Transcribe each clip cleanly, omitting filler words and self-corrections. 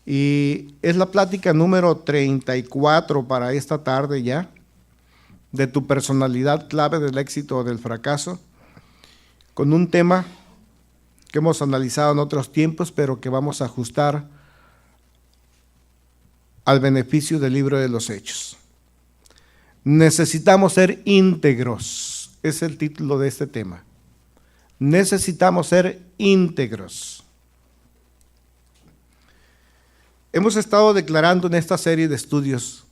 Y es la plática número 34 para esta tarde ya, de tu personalidad clave del éxito o del fracaso, con un tema que hemos analizado en otros tiempos, pero que vamos a ajustar al beneficio del libro de los Hechos. Necesitamos ser íntegros, es el título de este tema. Necesitamos ser íntegros. Hemos estado declarando en esta serie de estudios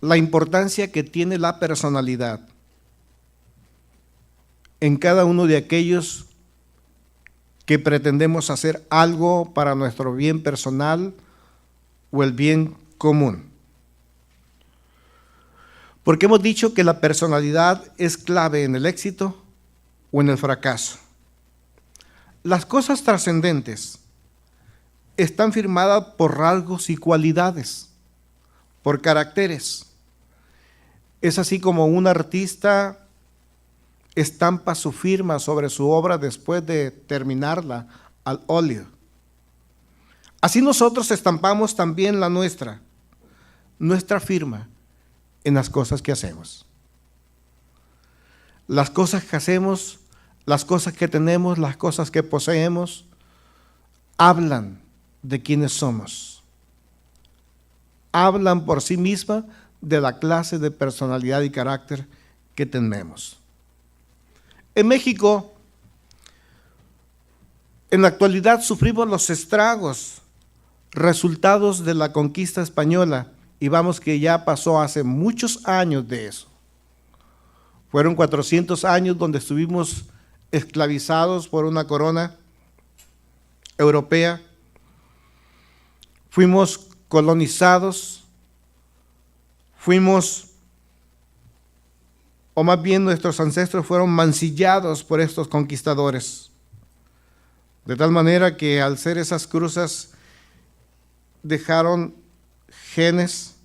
la importancia que tiene la personalidad en cada uno de aquellos que pretendemos hacer algo para nuestro bien personal o el bien común. Porque hemos dicho que la personalidad es clave en el éxito o en el fracaso. Las cosas trascendentes están firmadas por rasgos y cualidades, por caracteres. Es así como un artista estampa su firma sobre su obra después de terminarla al óleo. Así nosotros estampamos también la nuestra firma en las cosas que hacemos. Las cosas que hacemos, las cosas que tenemos, las cosas que poseemos, hablan de quiénes somos. Hablan por sí mismas de la clase de personalidad y carácter que tenemos. En México, en la actualidad sufrimos los estragos, resultados de la conquista española, y vamos que ya pasó hace muchos años de eso. Fueron 400 años donde estuvimos esclavizados por una corona europea. Fuimos colonizados, o más bien nuestros ancestros fueron mancillados por estos conquistadores. De tal manera que al ser esas cruzas dejaron genes,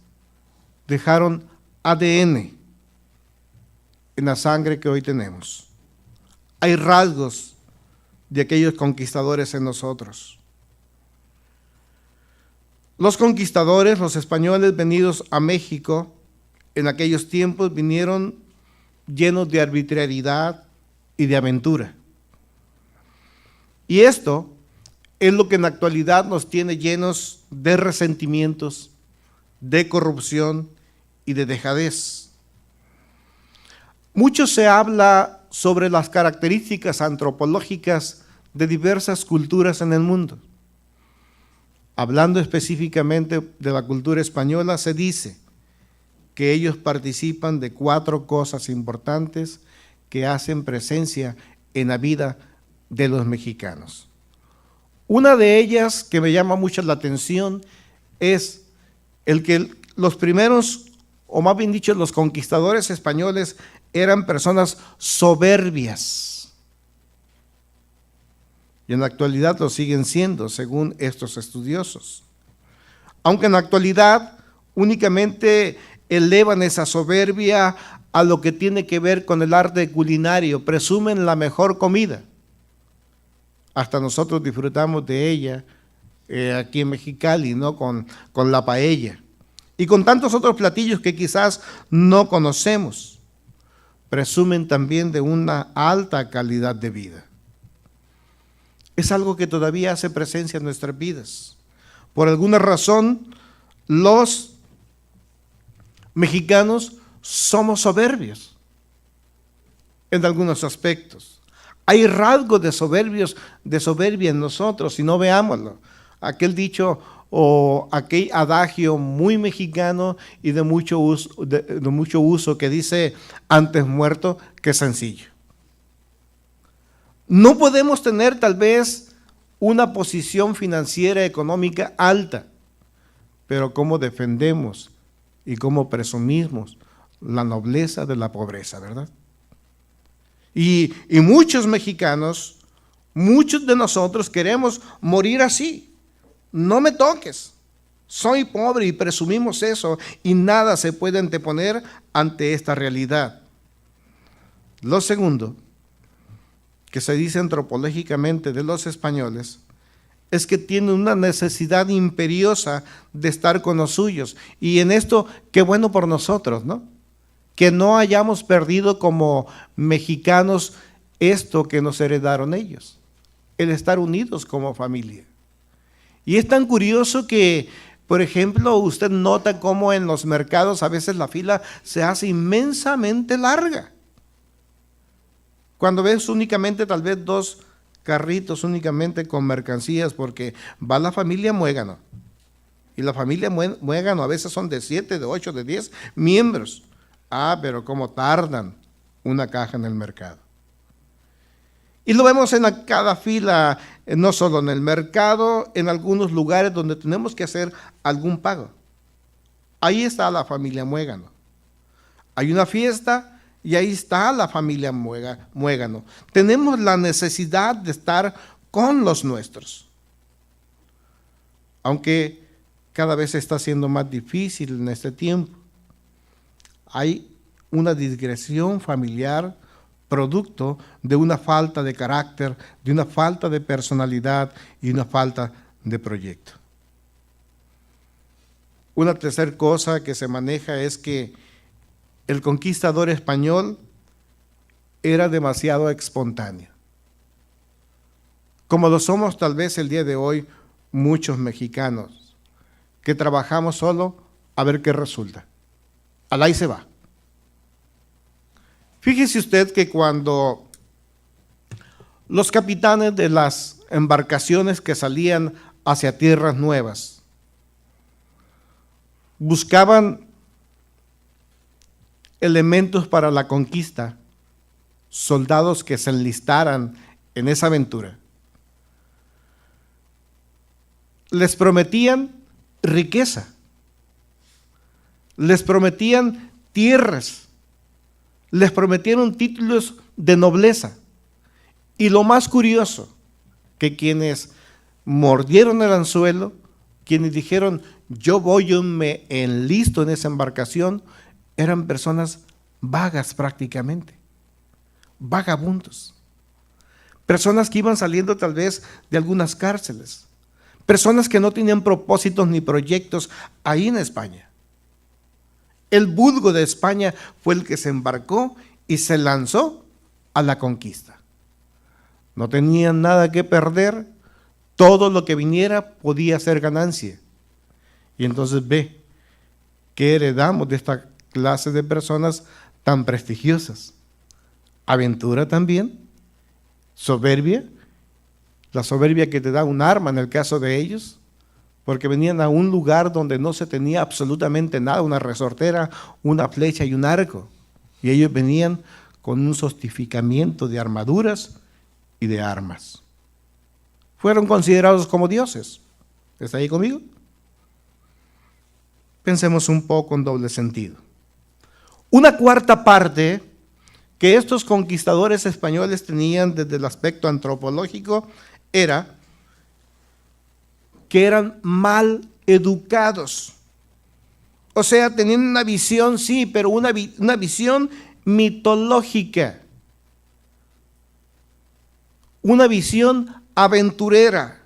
dejaron ADN en la sangre que hoy tenemos. Hay rasgos de aquellos conquistadores en nosotros. Los conquistadores, los españoles venidos a México, en aquellos tiempos vinieron llenos de arbitrariedad y de aventura. Y esto es lo que en la actualidad nos tiene llenos de resentimientos, de corrupción y de dejadez. Mucho se habla sobre las características antropológicas de diversas culturas en el mundo. Hablando específicamente de la cultura española, se dice que ellos participan de 4 cosas importantes que hacen presencia en la vida de los mexicanos. Una de ellas que me llama mucho la atención es el que los primeros, o más bien dicho, los conquistadores españoles eran personas soberbias. Y en la actualidad lo siguen siendo, según estos estudiosos. Aunque en la actualidad únicamente elevan esa soberbia a lo que tiene que ver con el arte culinario, presumen la mejor comida. Hasta nosotros disfrutamos de ella aquí en Mexicali, ¿no? Con la paella. Y con tantos otros platillos que quizás no conocemos. Presumen también de una alta calidad de vida. Es algo que todavía hace presencia en nuestras vidas. Por alguna razón, los mexicanos somos soberbios en algunos aspectos. Hay rasgos de soberbia en nosotros, si no veámoslo. Aquel dicho o aquel adagio muy mexicano y de mucho uso que dice, antes muerto que sencillo. No podemos tener tal vez una posición financiera económica alta, pero cómo defendemos y cómo presumimos la nobleza de la pobreza, ¿verdad? Y muchos mexicanos, muchos de nosotros queremos morir así. No me toques, soy pobre, y presumimos eso, y nada se puede anteponer ante esta realidad. Lo segundo que se dice antropológicamente de los españoles es que tienen una necesidad imperiosa de estar con los suyos. Y en esto, qué bueno por nosotros, ¿no? Que no hayamos perdido como mexicanos esto que nos heredaron ellos, el estar unidos como familia. Y es tan curioso que, por ejemplo, usted nota cómo en los mercados a veces la fila se hace inmensamente larga. Cuando ves únicamente tal vez 2 carritos únicamente con mercancías, porque va la familia Muégano. Y la familia Muégano a veces son de 7, de 8, de 10 miembros. Ah, pero cómo tardan una caja en el mercado. Y lo vemos en cada fila, no solo en el mercado, en algunos lugares donde tenemos que hacer algún pago. Ahí está la familia Muégano. Hay una fiesta y ahí está la familia Muégano. Tenemos la necesidad de estar con los nuestros. Aunque cada vez está siendo más difícil en este tiempo. Hay una digresión familiar producto de una falta de carácter, de una falta de personalidad y una falta de proyecto. Una tercera cosa que se maneja es que el conquistador español era demasiado espontáneo, como lo somos tal vez el día de hoy muchos mexicanos, que trabajamos solo a ver qué resulta. Al ahí se va. Fíjese usted que cuando los capitanes de las embarcaciones que salían hacia tierras nuevas buscaban elementos para la conquista, soldados que se enlistaran en esa aventura, les prometían riqueza, les prometían tierras, les prometieron títulos de nobleza. Y lo más curioso, que quienes mordieron el anzuelo, quienes dijeron, yo me enlisto en esa embarcación, eran personas vagas prácticamente, vagabundos, personas que iban saliendo tal vez de algunas cárceles, personas que no tenían propósitos ni proyectos ahí en España. El vulgo de España fue el que se embarcó y se lanzó a la conquista. No tenían nada que perder, todo lo que viniera podía ser ganancia. Y entonces ve que heredamos de esta clase de personas tan prestigiosas. Aventura también, soberbia, la soberbia que te da un arma en el caso de ellos, porque venían a un lugar donde no se tenía absolutamente nada, una resortera, una flecha y un arco, y ellos venían con un sostificamiento de armaduras y de armas. Fueron considerados como dioses. ¿Está ahí conmigo? Pensemos un poco en doble sentido. Una cuarta parte que estos conquistadores españoles tenían desde el aspecto antropológico era que eran mal educados. O sea, tenían una visión, sí, pero una visión mitológica. Una visión aventurera.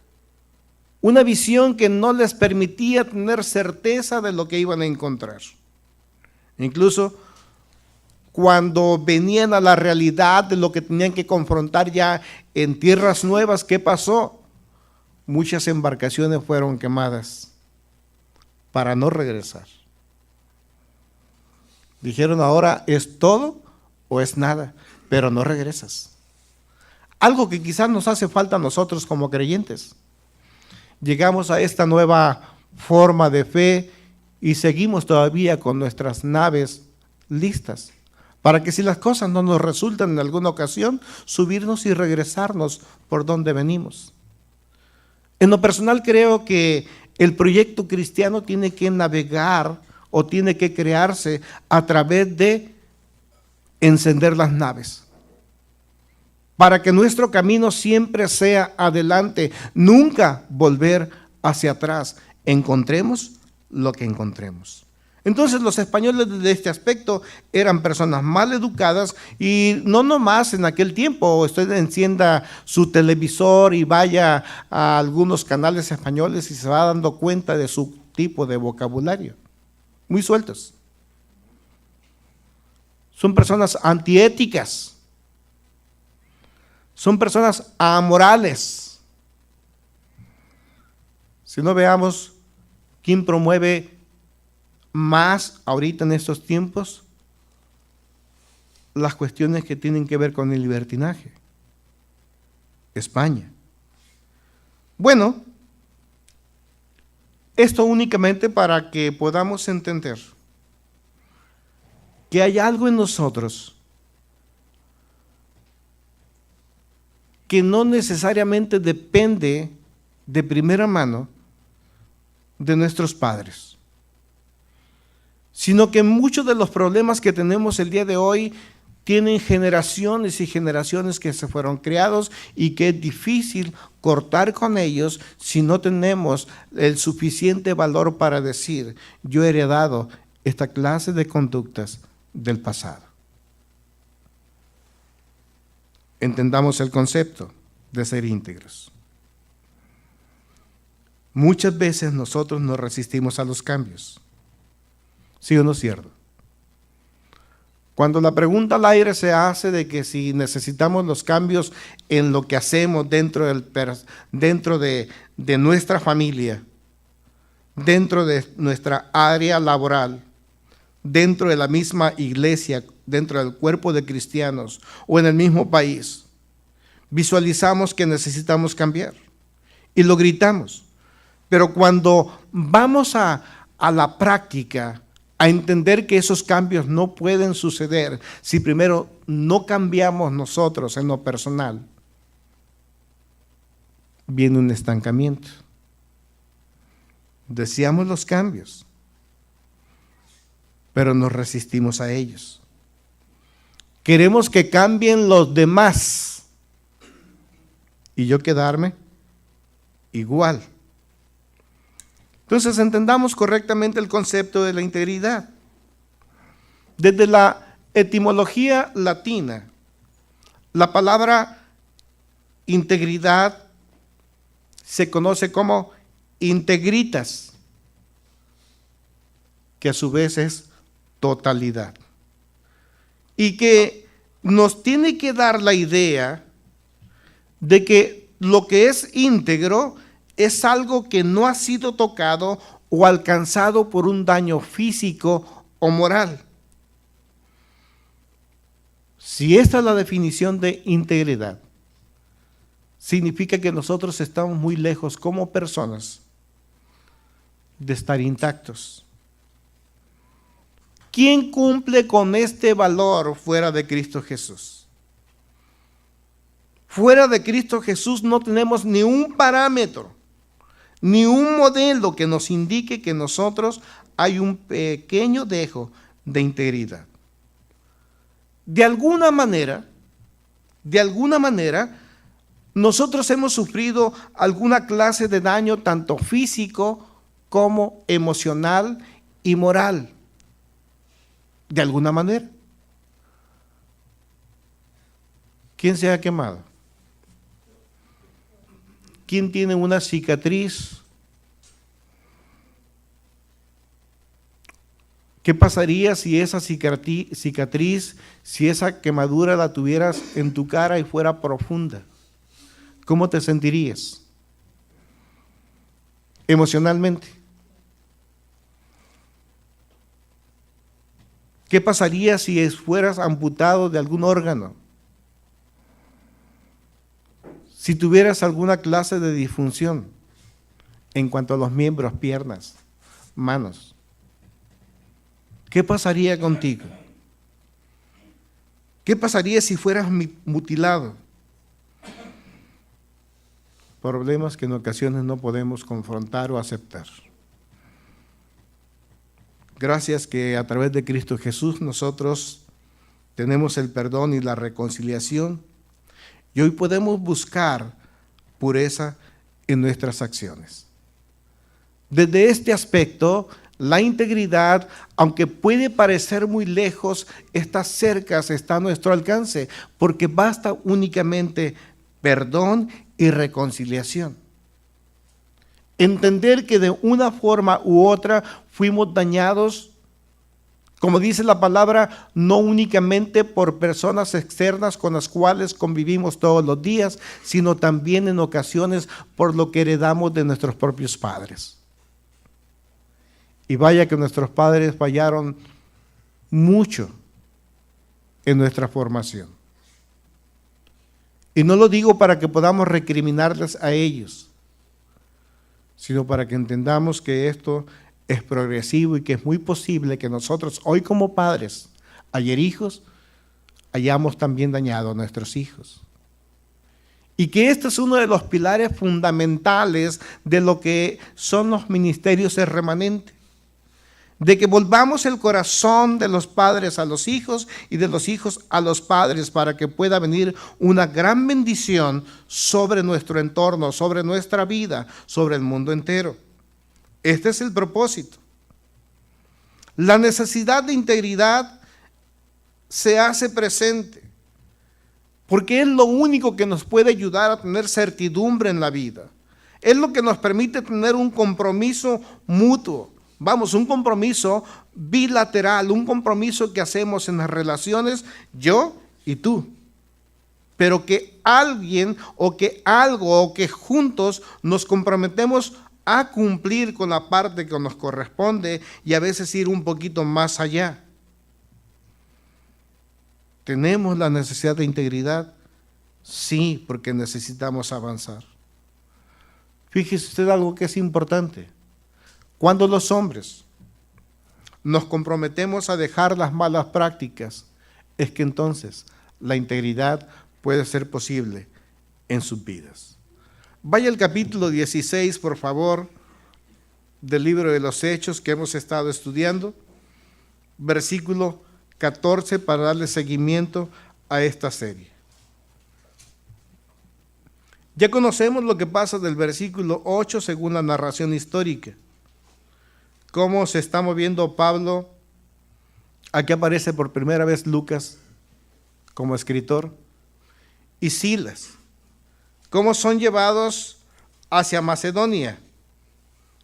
Una visión que no les permitía tener certeza de lo que iban a encontrar. Incluso cuando venían a la realidad de lo que tenían que confrontar ya en tierras nuevas, ¿qué pasó? Muchas embarcaciones fueron quemadas para no regresar. Dijeron, ahora es todo o es nada, pero no regresas. Algo que quizás nos hace falta a nosotros como creyentes. Llegamos a esta nueva forma de fe y seguimos todavía con nuestras naves listas para que si las cosas no nos resultan en alguna ocasión, subirnos y regresarnos por donde venimos. En lo personal creo que el proyecto cristiano tiene que navegar o tiene que crearse a través de encender las naves, para que nuestro camino siempre sea adelante, nunca volver hacia atrás, encontremos lo que encontremos. Entonces los españoles desde este aspecto eran personas mal educadas y no nomás en aquel tiempo. Usted encienda su televisor y vaya a algunos canales españoles y se va dando cuenta de su tipo de vocabulario. Muy sueltos. Son personas antiéticas. Son personas amorales. Si no, veamos quién promueve más ahorita en estos tiempos las cuestiones que tienen que ver con el libertinaje. España. Bueno, esto únicamente para que podamos entender que hay algo en nosotros que no necesariamente depende de primera mano de nuestros padres, sino que muchos de los problemas que tenemos el día de hoy tienen generaciones y generaciones que se fueron criados y que es difícil cortar con ellos si no tenemos el suficiente valor para decir, yo he heredado esta clase de conductas del pasado. Entendamos el concepto de ser íntegros. Muchas veces nosotros nos resistimos a los cambios. ¿Sí o no es cierto? Cuando la pregunta al aire se hace de que si necesitamos los cambios en lo que hacemos dentro de nuestra familia, dentro de nuestra área laboral, dentro de la misma iglesia, dentro del cuerpo de cristianos o en el mismo país, visualizamos que necesitamos cambiar y lo gritamos. Pero cuando vamos a la práctica, a entender que esos cambios no pueden suceder si primero no cambiamos nosotros en lo personal, viene un estancamiento. Deseamos los cambios, pero nos resistimos a ellos. Queremos que cambien los demás y yo quedarme igual. Entonces entendamos correctamente el concepto de la integridad. Desde la etimología latina, la palabra integridad se conoce como integritas, que a su vez es totalidad. Y que nos tiene que dar la idea de que lo que es íntegro es algo que no ha sido tocado o alcanzado por un daño físico o moral. Si esta es la definición de integridad, significa que nosotros estamos muy lejos como personas de estar intactos. ¿Quién cumple con este valor fuera de Cristo Jesús? Fuera de Cristo Jesús no tenemos ni un parámetro, ni un modelo que nos indique que nosotros hay un pequeño dejo de integridad. De alguna manera, nosotros hemos sufrido alguna clase de daño tanto físico como emocional y moral. De alguna manera. ¿Quién se ha quemado? ¿Quién tiene una cicatriz? ¿Qué pasaría si esa cicatriz, si esa quemadura la tuvieras en tu cara y fuera profunda? ¿Cómo te sentirías? Emocionalmente. ¿Qué pasaría si fueras amputado de algún órgano? Si tuvieras alguna clase de disfunción en cuanto a los miembros, piernas, manos, ¿qué pasaría contigo? ¿Qué pasaría si fueras mutilado? Problemas que en ocasiones no podemos confrontar o aceptar. Gracias que a través de Cristo Jesús nosotros tenemos el perdón y la reconciliación. Y hoy podemos buscar pureza en nuestras acciones. Desde este aspecto, La integridad, aunque puede parecer muy lejos, está cerca, está a nuestro alcance, porque basta únicamente perdón y reconciliación. Entender que de una forma u otra fuimos dañados, como dice la palabra, no únicamente por personas externas con las cuales convivimos todos los días, sino también en ocasiones por lo que heredamos de nuestros propios padres. Y vaya que nuestros padres fallaron mucho en nuestra formación. Y no lo digo para que podamos recriminarles a ellos, sino para que entendamos que esto es progresivo y que es muy posible que nosotros hoy como padres, ayer hijos, hayamos también dañado a nuestros hijos. Y que este es uno de los pilares fundamentales de lo que son los ministerios del remanente. De que volvamos el corazón de los padres a los hijos y de los hijos a los padres para que pueda venir una gran bendición sobre nuestro entorno, sobre nuestra vida, sobre el mundo entero. Este es el propósito. La necesidad de integridad se hace presente porque es lo único que nos puede ayudar a tener certidumbre en la vida. Es lo que nos permite tener un compromiso mutuo. Vamos, un compromiso bilateral, un compromiso que hacemos en las relaciones, yo y tú. Pero que alguien o que algo o que juntos nos comprometemos a cumplir con la parte que nos corresponde y a veces ir un poquito más allá. ¿Tenemos la necesidad de integridad? Sí, porque necesitamos avanzar. Fíjese usted algo que es importante. Cuando los hombres nos comprometemos a dejar las malas prácticas, es que entonces la integridad puede ser posible en sus vidas. Vaya al capítulo 16, por favor, del libro de los Hechos que hemos estado estudiando, versículo 14, para darle seguimiento a esta serie. Ya conocemos lo que pasa del versículo 8 según la narración histórica. Cómo se está moviendo Pablo. Aquí aparece por primera vez Lucas como escritor. Y Silas. Cómo son llevados hacia Macedonia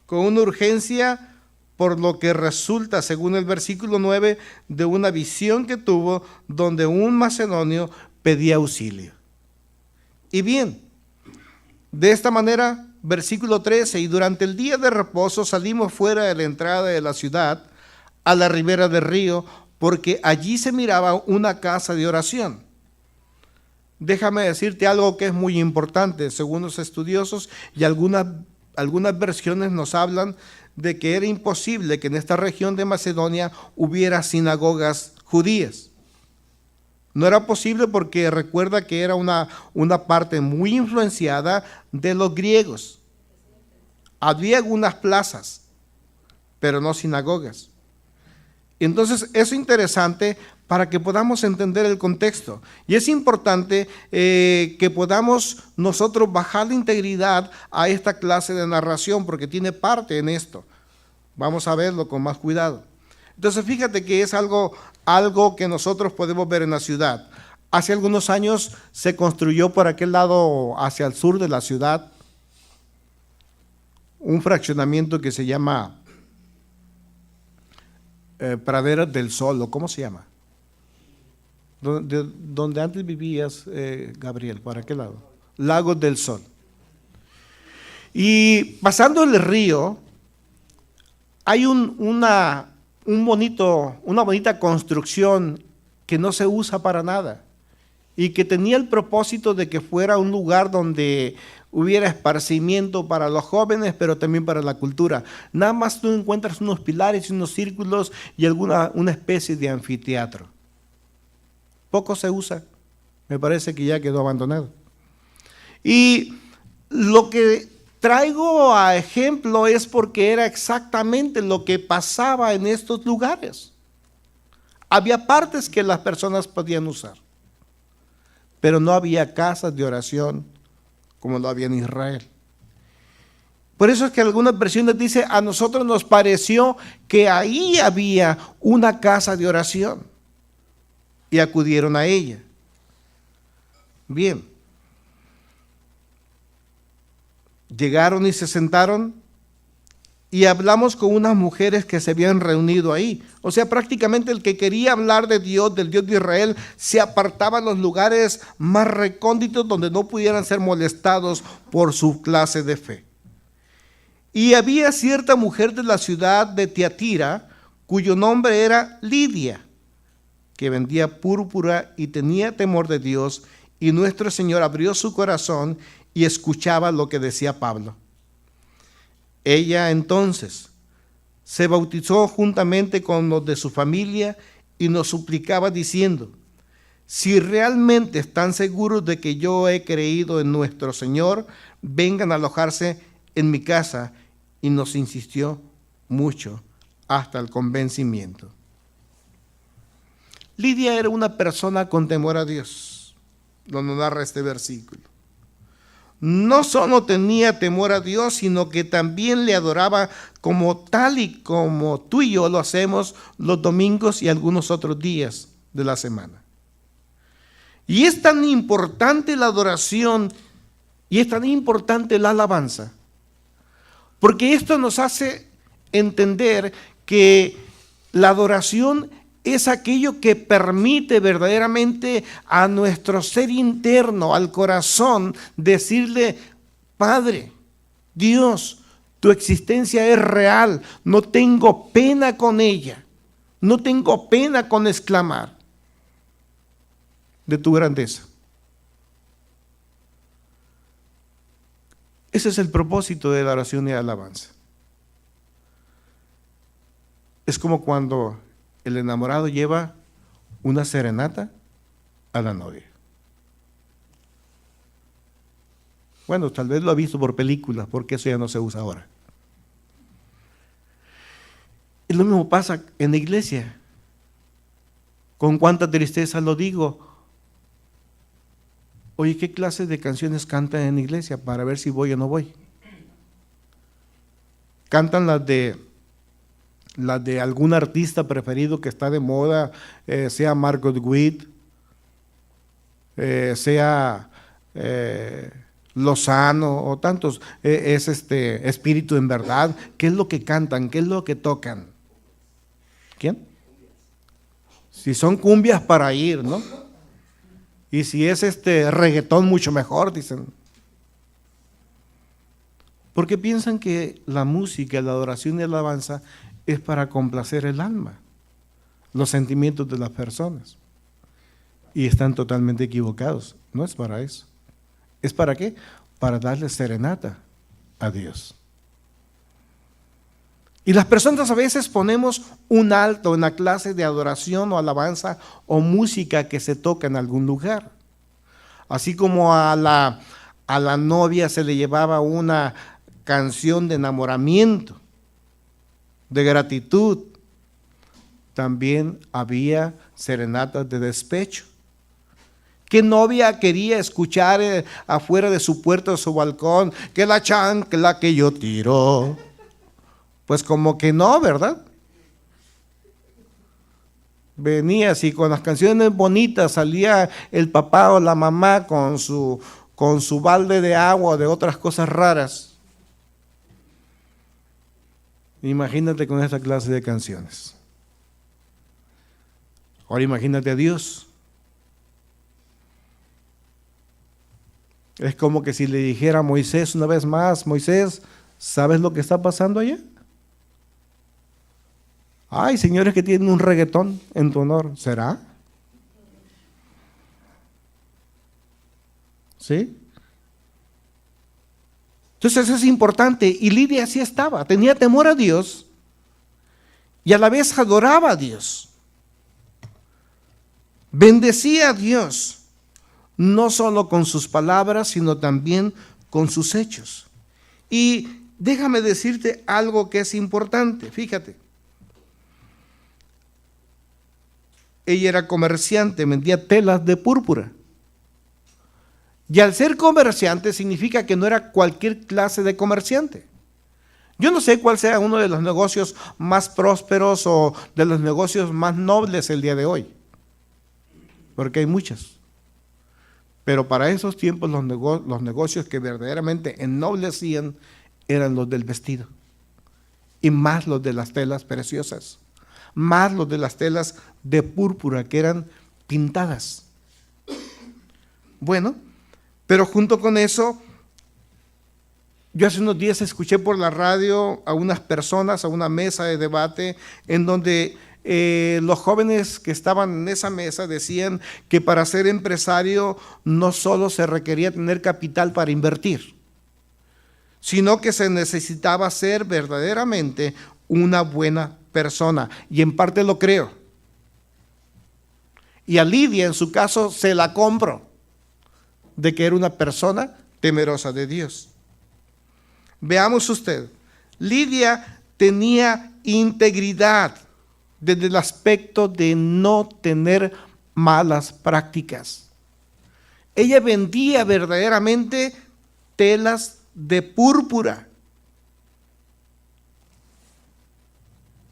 con una urgencia, por lo que resulta, según el versículo 9, de una visión que tuvo donde un macedonio pedía auxilio. Y bien, de esta manera, versículo 13, y durante el día de reposo salimos fuera de la entrada de la ciudad, a la ribera del río, porque allí se miraba una casa de oración. Déjame decirte algo que es muy importante, según los estudiosos, y algunas versiones nos hablan de que era imposible que en esta región de Macedonia hubiera sinagogas judías. No era posible porque recuerda que era una parte muy influenciada de los griegos. Había algunas plazas, pero no sinagogas. Entonces, eso es interesante para que podamos entender el contexto. Y es importante que podamos nosotros bajar la integridad a esta clase de narración, porque tiene parte en esto. Vamos a verlo con más cuidado. Entonces, fíjate que es algo que nosotros podemos ver en la ciudad. Hace algunos años se construyó por aquel lado, hacia el sur de la ciudad, un fraccionamiento que se llama Praderas del Sol, ¿o cómo se llama? Donde antes vivías, Gabriel, ¿para qué lado? Lagos del Sol. Y pasando el río, hay una bonita construcción que no se usa para nada y que tenía el propósito de que fuera un lugar donde hubiera esparcimiento para los jóvenes, pero también para la cultura. Nada más tú encuentras unos pilares y unos círculos y una especie de anfiteatro. Poco se usa, me parece que ya quedó abandonado. Y lo que traigo a ejemplo es porque era exactamente lo que pasaba en estos lugares. Había partes que las personas podían usar, pero no había casas de oración como lo había en Israel. Por eso es que algunas versiones dicen, a nosotros nos pareció que ahí había una casa de oración y acudieron a ella. Bien. Llegaron y se sentaron y hablamos con unas mujeres que se habían reunido ahí. O sea, prácticamente el que quería hablar de Dios, del Dios de Israel, se apartaba en los lugares más recónditos donde no pudieran ser molestados por su clase de fe. Y había cierta mujer de la ciudad de Tiatira, cuyo nombre era Lidia, que vendía púrpura y tenía temor de Dios, y nuestro Señor abrió su corazón y escuchaba lo que decía Pablo. Ella entonces se bautizó juntamente con los de su familia y nos suplicaba diciendo, si realmente están seguros de que yo he creído en nuestro Señor, vengan a alojarse en mi casa, y nos insistió mucho hasta el convencimiento. Lidia era una persona con temor a Dios, lo nos narra este versículo. No solo tenía temor a Dios, sino que también le adoraba como tal y como tú y yo lo hacemos los domingos y algunos otros días de la semana. Y es tan importante la adoración y es tan importante la alabanza, porque esto nos hace entender que la adoración es aquello que permite verdaderamente a nuestro ser interno, al corazón, decirle, Padre, Dios, tu existencia es real, no tengo pena con ella, no tengo pena con exclamar de tu grandeza. Ese es el propósito de la oración y la alabanza. Es como cuando el enamorado lleva una serenata a la novia. Bueno, tal vez lo ha visto por películas, porque eso ya no se usa ahora. Y lo mismo pasa en la iglesia. Con cuánta tristeza lo digo. Oye, ¿qué clase de canciones cantan en la iglesia para ver si voy o no voy? Cantan las de algún artista preferido que está de moda, sea Margot Witt, sea Lozano o tantos, es Espíritu en Verdad. ¿Qué es lo que cantan? ¿Qué es lo que tocan? ¿Quién? Si son cumbias, para ir, ¿no? Y si es reggaetón, mucho mejor, dicen. Porque piensan que la música, la adoración y la alabanza es para complacer el alma, los sentimientos de las personas. Y están totalmente equivocados. No es para eso. ¿Es para qué? Para darle serenata a Dios. Y las personas a veces ponemos un alto en la clase de adoración o alabanza o música que se toca en algún lugar. Así como a la novia se le llevaba una canción de enamoramiento, de gratitud, también había serenatas de despecho. ¿Qué novia quería escuchar afuera de su puerta o su balcón? Que la chancla que yo tiro. Pues como que no, ¿verdad? Venía así con las canciones bonitas, salía el papá o la mamá con su balde de agua o de otras cosas raras. Imagínate con esta clase de canciones. Ahora imagínate a Dios. Es como que si le dijera a Moisés una vez más, Moisés, ¿sabes lo que está pasando allá? Hay señores que tienen un reggaetón en tu honor. ¿Será? ¿Sí? Entonces eso es importante. Y Lidia así estaba. Tenía temor a Dios y a la vez adoraba a Dios. Bendecía a Dios. No solo con sus palabras, sino también con sus hechos. Y déjame decirte algo que es importante. Fíjate. Ella era comerciante, vendía telas de púrpura. Y al ser comerciante significa que no era cualquier clase de comerciante. Yo no sé cuál sea uno de los negocios más prósperos o de los negocios más nobles el día de hoy, porque hay muchos. Pero para esos tiempos los negocios que verdaderamente ennoblecían eran los del vestido, y más los de las telas preciosas, más los de las telas de púrpura que eran pintadas. Bueno, pero junto con eso, yo hace unos días escuché por la radio a unas personas, a una mesa de debate, en donde los jóvenes que estaban en esa mesa decían que para ser empresario no solo se requería tener capital para invertir, sino que se necesitaba ser verdaderamente una buena persona. Y en parte lo creo. Y a Lidia, en su caso, se la compro, de que era una persona temerosa de Dios. Veamos usted, Lidia tenía integridad desde el aspecto de no tener malas prácticas. Ella vendía verdaderamente telas de púrpura.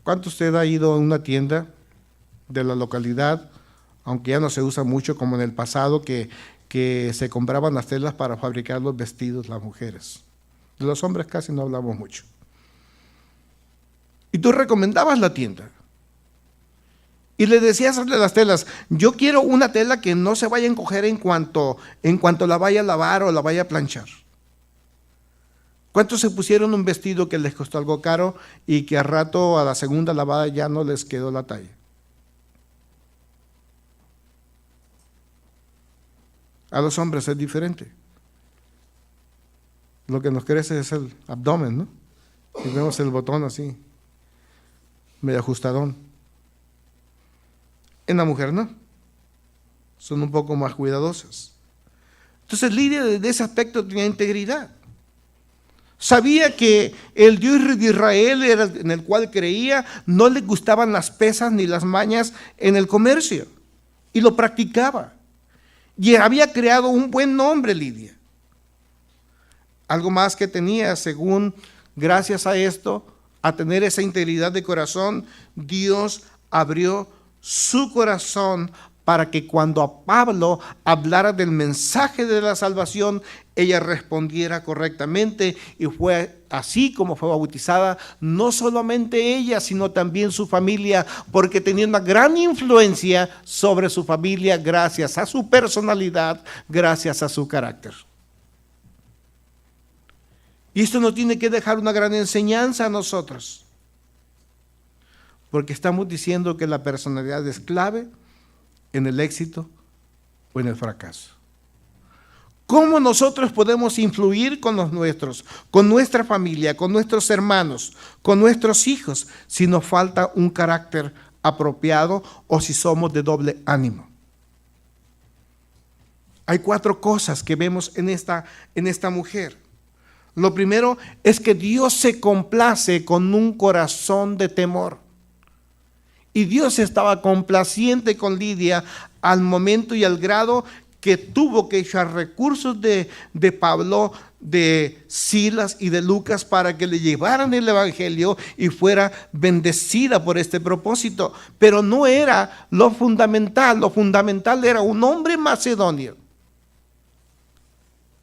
¿Cuánto usted ha ido a una tienda de la localidad, aunque ya no se usa mucho como en el pasado, que se compraban las telas para fabricar los vestidos las mujeres? De los hombres casi no hablamos mucho. Y tú recomendabas la tienda y le decías a las telas: yo quiero una tela que no se vaya a encoger en cuanto la vaya a lavar o la vaya a planchar. ¿Cuántos se pusieron un vestido que les costó algo caro y que a rato, a la segunda lavada, ya no les quedó la talla? A los hombres es diferente. Lo que nos crece es el abdomen, ¿no? Y vemos el botón así, medio ajustadón. En la mujer no, son un poco más cuidadosas. Entonces Lidia, desde ese aspecto, tenía integridad. Sabía que el Dios de Israel era en el cual creía, no le gustaban las pesas ni las mañas en el comercio, y lo practicaba. Y había creado un buen nombre, Lidia. Algo más que tenía, según, gracias a esto, a tener esa integridad de corazón, Dios abrió su corazón para que cuando a Pablo hablara del mensaje de la salvación, ella respondiera correctamente, y fue así como fue bautizada, no solamente ella, sino también su familia, porque tenía una gran influencia sobre su familia gracias a su personalidad, gracias a su carácter. Y esto nos tiene que dejar una gran enseñanza a nosotros, porque estamos diciendo que la personalidad es clave en el éxito o en el fracaso. ¿Cómo nosotros podemos influir con los nuestros, con nuestra familia, con nuestros hermanos, con nuestros hijos, si nos falta un carácter apropiado o si somos de doble ánimo? Hay 4 cosas que vemos en esta mujer. Lo primero es que Dios se complace con un corazón de temor. Y Dios estaba complaciente con Lidia al momento y al grado que tuvo que echar recursos de Pablo, de Silas y de Lucas para que le llevaran el evangelio y fuera bendecida por este propósito. Pero no era lo fundamental era un hombre macedonio.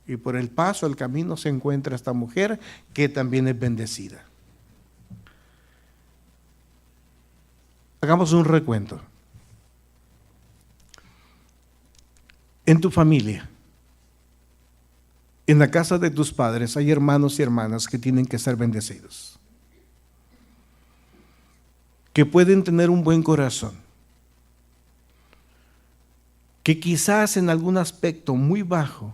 Y por el paso, el camino, se encuentra esta mujer que también es bendecida. Hagamos un recuento. En tu familia, en la casa de tus padres, hay hermanos y hermanas que tienen que ser bendecidos, que pueden tener un buen corazón, que quizás en algún aspecto muy bajo,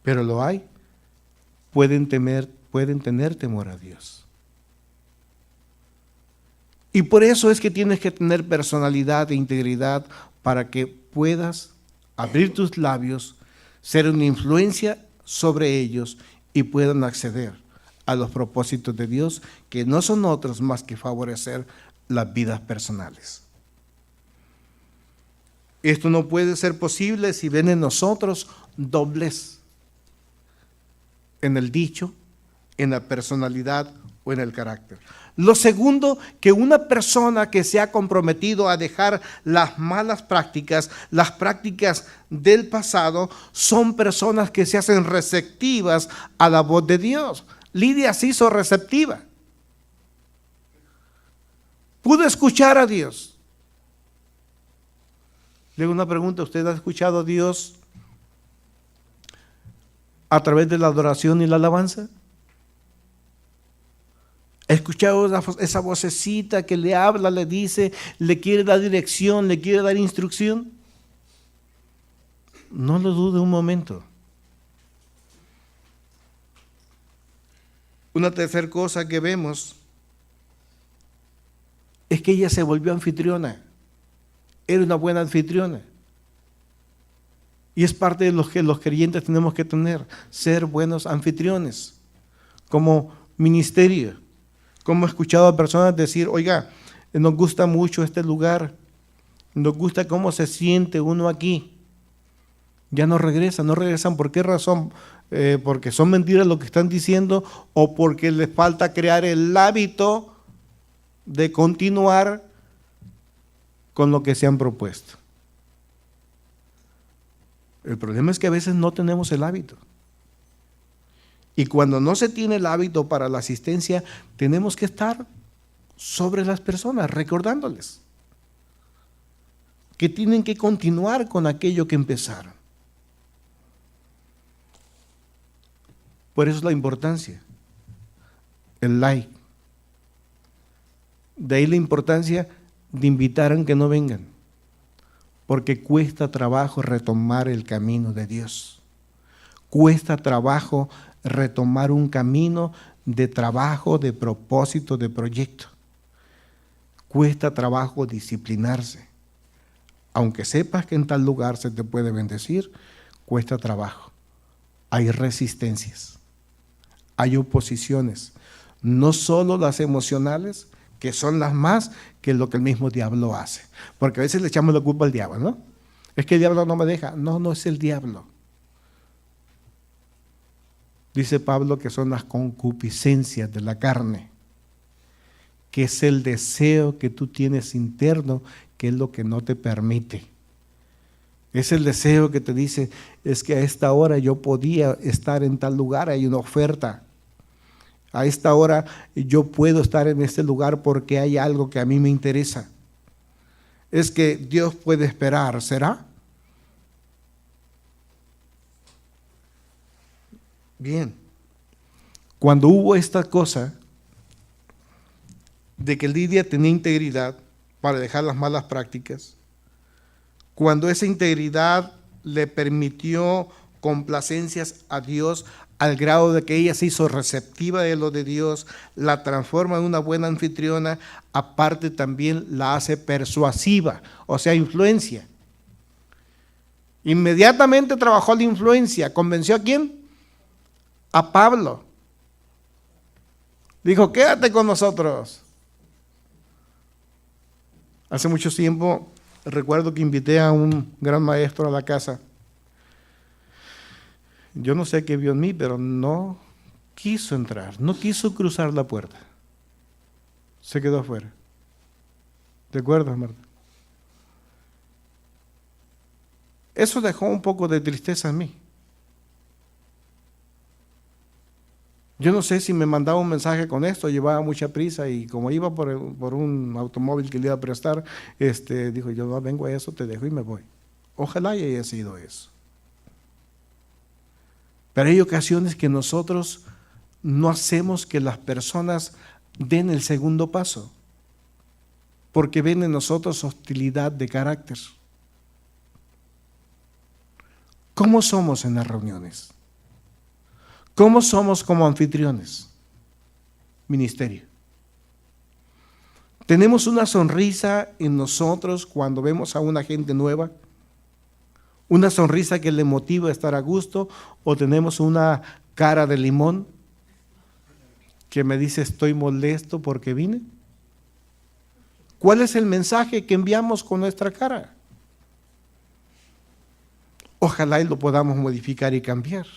pero lo hay, pueden tener temor a Dios. Y por eso es que tienes que tener personalidad e integridad para que puedas abrir tus labios, ser una influencia sobre ellos y puedan acceder a los propósitos de Dios, que no son otros más que favorecer las vidas personales. Esto no puede ser posible si ven en nosotros doblez en el dicho, en la personalidad o en el carácter. Lo segundo, que una persona que se ha comprometido a dejar las malas prácticas, las prácticas del pasado, son personas que se hacen receptivas a la voz de Dios. Lidia se hizo receptiva. Pudo escuchar a Dios. Le hago una pregunta, ¿usted ha escuchado a Dios a través de la adoración y la alabanza? ¿Ha escuchado esa vocecita que le habla, le dice, le quiere dar dirección, le quiere dar instrucción? No lo dude un momento. Una tercera cosa que vemos es que ella se volvió anfitriona. Era una buena anfitriona. Y es parte de lo que los creyentes tenemos que tener, ser buenos anfitriones, como ministerio. Como he escuchado a personas decir, oiga, nos gusta mucho este lugar, nos gusta cómo se siente uno aquí. Ya no regresan. ¿Por qué razón? Porque son mentiras lo que están diciendo o porque les falta crear el hábito de continuar con lo que se han propuesto. El problema es que a veces no tenemos el hábito. Y cuando no se tiene el hábito para la asistencia, tenemos que estar sobre las personas, recordándoles que tienen que continuar con aquello que empezaron. Por eso es la importancia, el like. De ahí la importancia de invitar a que no vengan, porque cuesta trabajo retomar el camino de Dios. Cuesta trabajo retomar un camino de trabajo, de propósito, de proyecto. Cuesta trabajo disciplinarse. Aunque sepas que en tal lugar se te puede bendecir, cuesta trabajo. Hay resistencias, hay oposiciones, no solo las emocionales, que son las más que lo que el mismo diablo hace. Porque a veces le echamos la culpa al diablo, ¿no? Es que el diablo no me deja. No es el diablo. Dice Pablo que son las concupiscencias de la carne, que es el deseo que tú tienes interno, que es lo que no te permite. Es el deseo que te dice, es que a esta hora yo podía estar en tal lugar, hay una oferta. A esta hora yo puedo estar en este lugar porque hay algo que a mí me interesa. Es que Dios puede esperar, ¿será? Bien, cuando hubo esta cosa de que Lidia tenía integridad para dejar las malas prácticas, cuando esa integridad le permitió complacencias a Dios al grado de que ella se hizo receptiva de lo de Dios, la transforma en una buena anfitriona, aparte también la hace persuasiva, o sea, influencia. Inmediatamente trabajó la influencia, ¿convenció a quién? A Pablo. Dijo, quédate con nosotros. Hace mucho tiempo recuerdo que invité a un gran maestro a la casa. Yo no sé qué vio en mí, pero no quiso entrar, no quiso cruzar la puerta. Se quedó afuera. ¿Te acuerdas, Marta? Eso dejó un poco de tristeza en mí. Yo no sé si me mandaba un mensaje con esto, llevaba mucha prisa y como iba por un automóvil que le iba a prestar, dijo, yo no vengo a eso, te dejo y me voy. Ojalá y haya sido eso. Pero hay ocasiones que nosotros no hacemos que las personas den el segundo paso, porque ven en nosotros hostilidad de carácter. ¿Cómo somos en las reuniones? ¿Cómo somos como anfitriones? Ministerio. ¿Tenemos una sonrisa en nosotros cuando vemos a una gente nueva? ¿Una sonrisa que le motiva a estar a gusto? ¿O tenemos una cara de limón que me dice estoy molesto porque vine? ¿Cuál es el mensaje que enviamos con nuestra cara? Ojalá y lo podamos modificar y cambiar.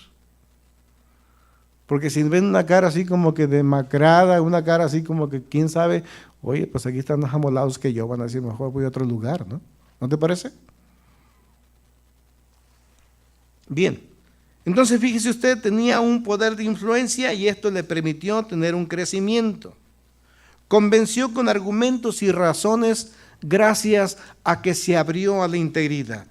Porque si ven una cara así como que demacrada, una cara así como que quién sabe, oye, pues aquí están más amolados que yo, van a decir, mejor voy a otro lugar, ¿no? ¿No te parece? Bien, entonces fíjese usted, tenía un poder de influencia y esto le permitió tener un crecimiento. Convenció con argumentos y razones gracias a que se abrió a la integridad.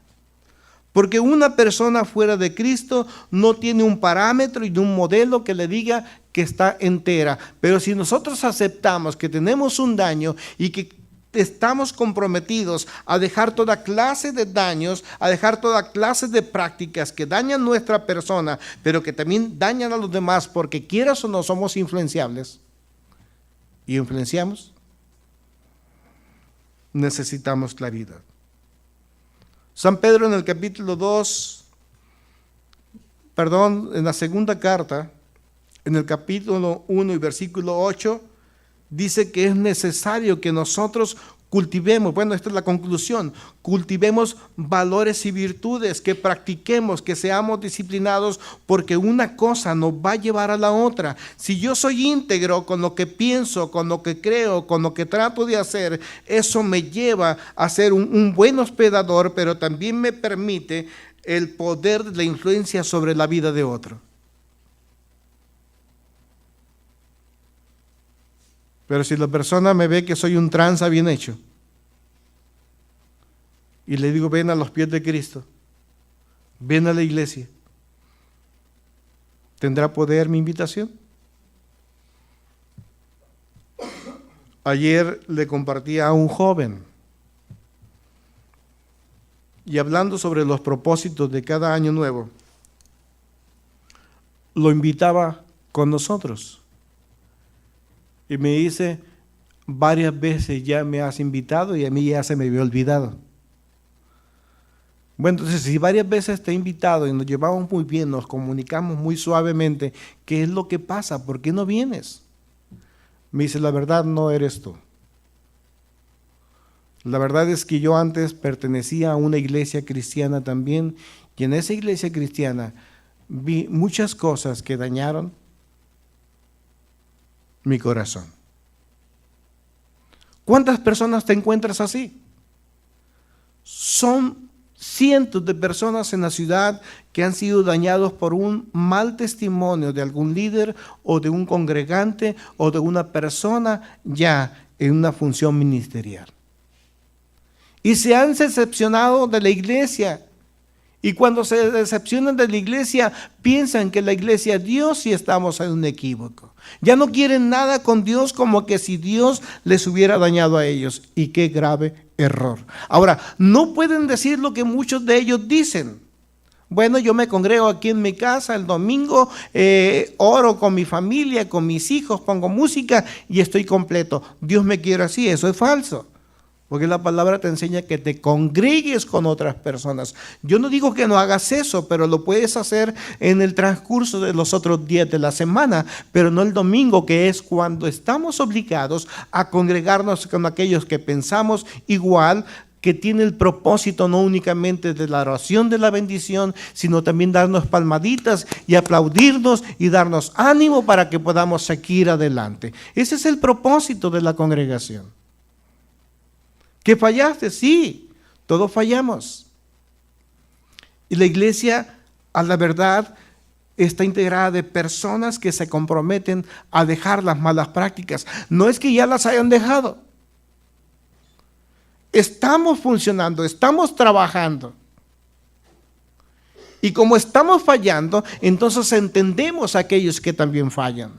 Porque una persona fuera de Cristo no tiene un parámetro y un modelo que le diga que está entera. Pero si nosotros aceptamos que tenemos un daño y que estamos comprometidos a dejar toda clase de daños, a dejar toda clase de prácticas que dañan nuestra persona, pero que también dañan a los demás, porque quieras o no somos influenciables y influenciamos, necesitamos claridad. San Pedro en el capítulo 2, en la segunda carta, en el capítulo 1 y versículo 8, dice que es necesario que nosotros cultivemos, bueno, esta es la conclusión, cultivemos valores y virtudes, que practiquemos, que seamos disciplinados, porque una cosa nos va a llevar a la otra. Si yo soy íntegro con lo que pienso, con lo que creo, con lo que trato de hacer, eso me lleva a ser un buen hospedador, pero también me permite el poder de la influencia sobre la vida de otro. Pero si la persona me ve que soy un tranza bien hecho y le digo, ven a los pies de Cristo, ven a la iglesia, ¿tendrá poder mi invitación? Ayer le compartía a un joven y hablando sobre los propósitos de cada año nuevo, lo invitaba con nosotros. Y me dice, varias veces ya me has invitado y a mí ya se me había olvidado. Bueno, entonces si varias veces te he invitado y nos llevamos muy bien, nos comunicamos muy suavemente, ¿qué es lo que pasa? ¿Por qué no vienes? Me dice, la verdad no eres tú. La verdad es que yo antes pertenecía a una iglesia cristiana también y en esa iglesia cristiana vi muchas cosas que dañaron mi corazón. ¿Cuántas personas te encuentras así? Son cientos de personas en la ciudad que han sido dañados por un mal testimonio de algún líder o de un congregante o de una persona ya en una función ministerial. Y se han decepcionado de la iglesia. Y cuando se decepcionan de la iglesia, piensan que la iglesia es Dios y estamos en un equívoco. Ya no quieren nada con Dios, como que si Dios les hubiera dañado a ellos. Y qué grave error. Ahora, no pueden decir lo que muchos de ellos dicen. Bueno, yo me congrego aquí en mi casa el domingo, oro con mi familia, con mis hijos, pongo música y estoy completo. Dios me quiere así, eso es falso. Porque la palabra te enseña que te congregues con otras personas. Yo no digo que no hagas eso, pero lo puedes hacer en el transcurso de los otros días de la semana, pero no el domingo, que es cuando estamos obligados a congregarnos con aquellos que pensamos igual, que tiene el propósito no únicamente de la oración de la bendición, sino también darnos palmaditas y aplaudirnos y darnos ánimo para que podamos seguir adelante. Ese es el propósito de la congregación. ¿Que fallaste? Sí, todos fallamos. Y la iglesia, a la verdad, está integrada de personas que se comprometen a dejar las malas prácticas. No es que ya las hayan dejado. Estamos funcionando, estamos trabajando. Y como estamos fallando, entonces entendemos a aquellos que también fallan.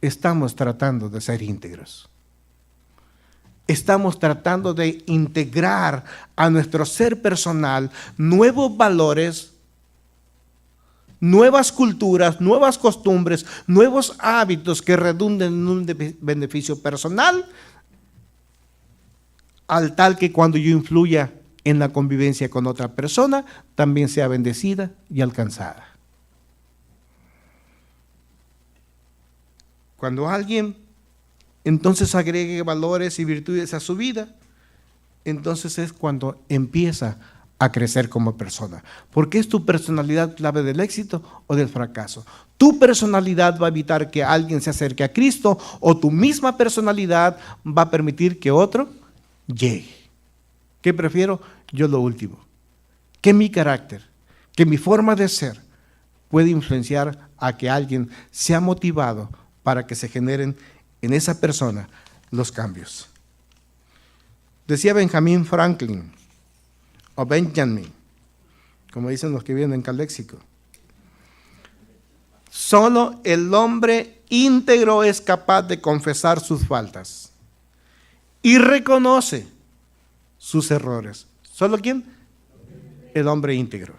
Estamos tratando de ser íntegros. Estamos tratando de integrar a nuestro ser personal nuevos valores, nuevas culturas, nuevas costumbres, nuevos hábitos que redunden en un beneficio personal, al tal que cuando yo influya en la convivencia con otra persona, también sea bendecida y alcanzada. Cuando alguien entonces agregue valores y virtudes a su vida, entonces es cuando empieza a crecer como persona. Porque es tu personalidad clave del éxito o del fracaso. Tu personalidad va a evitar que alguien se acerque a Cristo, o tu misma personalidad va a permitir que otro llegue. ¿Qué prefiero? Yo lo último. Que mi carácter, que mi forma de ser puede influenciar a que alguien sea motivado para que se generen en esa persona los cambios. Decía Benjamin Franklin, o Benjamin, como dicen los que viven en Caléxico: solo el hombre íntegro es capaz de confesar sus faltas y reconoce sus errores. ¿Solo quién? El hombre íntegro.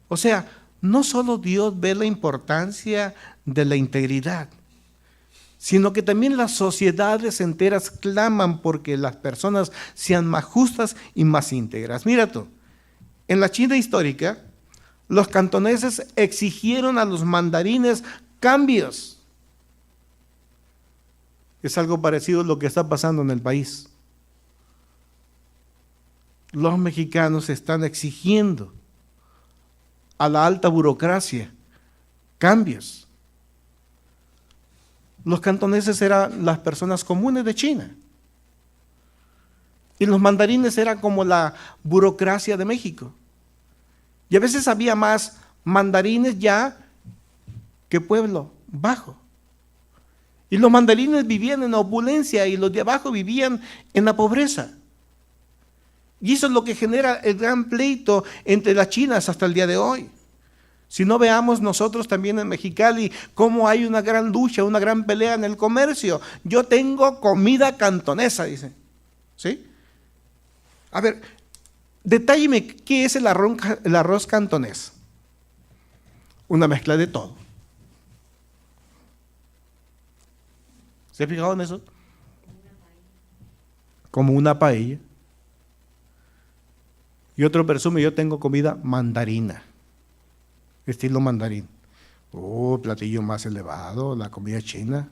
O sea, no solo Dios ve la importancia de la integridad, sino que también las sociedades enteras claman porque las personas sean más justas y más íntegras. Mira tú, en la China histórica, los cantoneses exigieron a los mandarines cambios. Es algo parecido a lo que está pasando en el país. Los mexicanos están exigiendo a la alta burocracia cambios. Los cantoneses eran las personas comunes de China. Y los mandarines eran como la burocracia de México. Y a veces había más mandarines ya que pueblo bajo. Y los mandarines vivían en la opulencia y los de abajo vivían en la pobreza. Y eso es lo que genera el gran pleito entre las chinas hasta el día de hoy. Si no, veamos nosotros también en Mexicali cómo hay una gran lucha, una gran pelea en el comercio. Yo tengo comida cantonesa, dice. ¿Sí? A ver, detálleme, ¿qué es el arroz cantonés? Una mezcla de todo. ¿Se ha fijado en eso? Como una paella. Y otro presume: yo tengo comida mandarina, estilo mandarín. Platillo más elevado, la comida china.